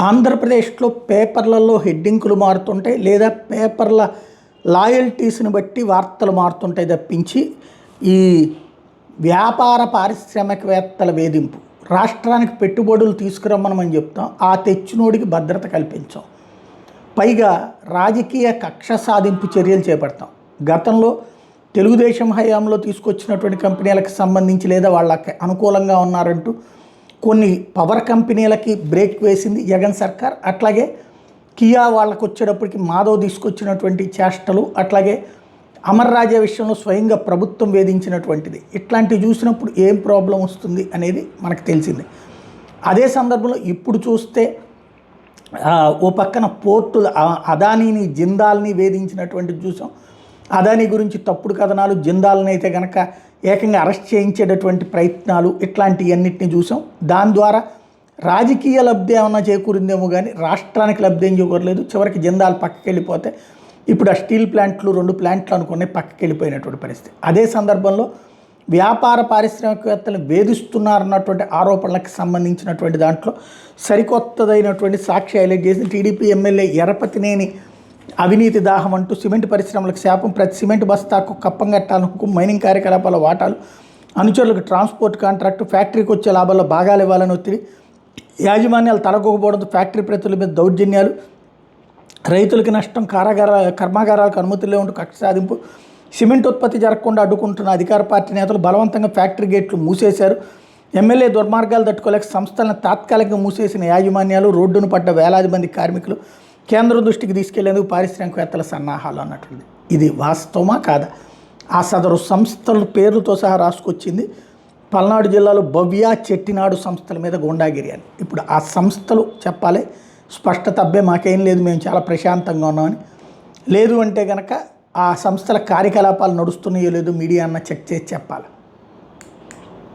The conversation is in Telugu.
ఆంధ్రప్రదేశ్లో పేపర్లలో హెడ్డింకులు మారుతుంటాయి, లేదా పేపర్ల లాయల్టీస్ని బట్టి వార్తలు మారుతుంటాయి తప్పించి ఈ వ్యాపార పారిశ్రామికవేత్తల వేధింపు రాష్ట్రానికి పెట్టుబడులు తీసుకురమ్మని చెప్తాం, ఆ తెచ్చినోడికి భద్రత కల్పించాం, పైగా రాజకీయ కక్ష సాధింపు చర్యలు చేపడతాం. గతంలో తెలుగుదేశం హయాంలో తీసుకొచ్చినటువంటి కంపెనీలకు సంబంధించి లేదా వాళ్ళకి అనుకూలంగా ఉన్నారంటూ కొన్ని పవర్ కంపెనీలకి బ్రేక్ వేసింది జగన్ సర్కార్. అట్లాగే కియా వాళ్ళకు వచ్చేటప్పటికి మాధవ్ తీసుకొచ్చినటువంటి చేష్టలు, అట్లాగే అమర్ రాజా విషయంలో స్వయంగా ప్రభుత్వం వేధించినటువంటిది. ఇట్లాంటివి చూసినప్పుడు ఏం ప్రాబ్లం వస్తుంది అనేది మనకు తెలిసింది. అదే సందర్భంలో ఇప్పుడు చూస్తే ఓ పక్కన పోర్టులు అదానీని జిందాల్ని వేధించినటువంటిది చూసాం. అదానీ గురించి తప్పుడు కథనాలు, జిందాల్ని అయితే కనుక ఏకంగా అరెస్ట్ చేయించేటటువంటి ప్రయత్నాలు, ఇట్లాంటివన్నిటిని చూసాం. దాని ద్వారా రాజకీయ లబ్ధి ఏమన్నా చేకూరిందేమో కానీ రాష్ట్రానికి లబ్ధి ఏం చేకూరలేదు. చివరికి జిందాల్ పక్కకి వెళ్ళిపోతే ఇప్పుడు ఆ స్టీల్ ప్లాంట్లు 2 ప్లాంట్లు అనుకునే పక్కకి వెళ్ళిపోయినటువంటి పరిస్థితి. అదే సందర్భంలో వ్యాపార పారిశ్రామికవేత్తలు వేధిస్తున్నారన్నటువంటి ఆరోపణలకు సంబంధించినటువంటి దాంట్లో సరికొత్తదైనటువంటి సాక్షి హైలైట్ చేసి టీడీపీ ఎమ్మెల్యే ఎరపతినేని అవినీతి దాహం అంటూ సిమెంట్ పరిశ్రమలకు శాపం, ప్రతి సిమెంట్ బస్తాకు కప్పం కట్టాలకు, మైనింగ్ కార్యకలాపాల వాటాలు, అనుచరులకు ట్రాన్స్పోర్ట్ కాంట్రాక్టు, ఫ్యాక్టరీకి వచ్చే లాభాల్లో భాగాలు ఇవ్వాలని ఒత్తిడి, యాజమాన్యాలు తలగొకపోవడంతో ఫ్యాక్టరీ ప్రతినిధుల మీద దౌర్జన్యాలు, రైతులకి నష్టం, కర్మాగారాలకు అనుమతులే ఉంటూ కక్ష సాధింపు, సిమెంట్ ఉత్పత్తి జరగకుండా అడ్డుకుంటున్న అధికార పార్టీ నేతలు బలవంతంగా ఫ్యాక్టరీ గేట్లు మూసేశారు, ఎమ్మెల్యే దుర్మార్గాలు తట్టుకోలేక సంస్థలను తాత్కాలికంగా మూసేసిన యాజమాన్యాలు, రోడ్డును పడ్డ వేలాది మంది కార్మికులు, కేంద్రం దృష్టికి తీసుకెళ్లేందుకు పారిశ్రామికవేత్తల సన్నాహాలు అన్నట్టుంది. ఇది వాస్తవమా కాదా? ఆ సదరు సంస్థల పేర్లతో సహా రాసుకొచ్చింది. పల్నాడు జిల్లాలో భవ్య, చెట్టినాడు సంస్థల మీద గూండాగిరి అని. ఇప్పుడు ఆ సంస్థలు చెప్పాలి స్పష్టత, అబ్బే మాకేం లేదు, మేము చాలా ప్రశాంతంగా ఉన్నామని. లేదు అంటే కనుక ఆ సంస్థల కార్యకలాపాలు నడుస్తున్నాయో లేదో మీడియా అన్న చెక్ చేసి చెప్పాలి.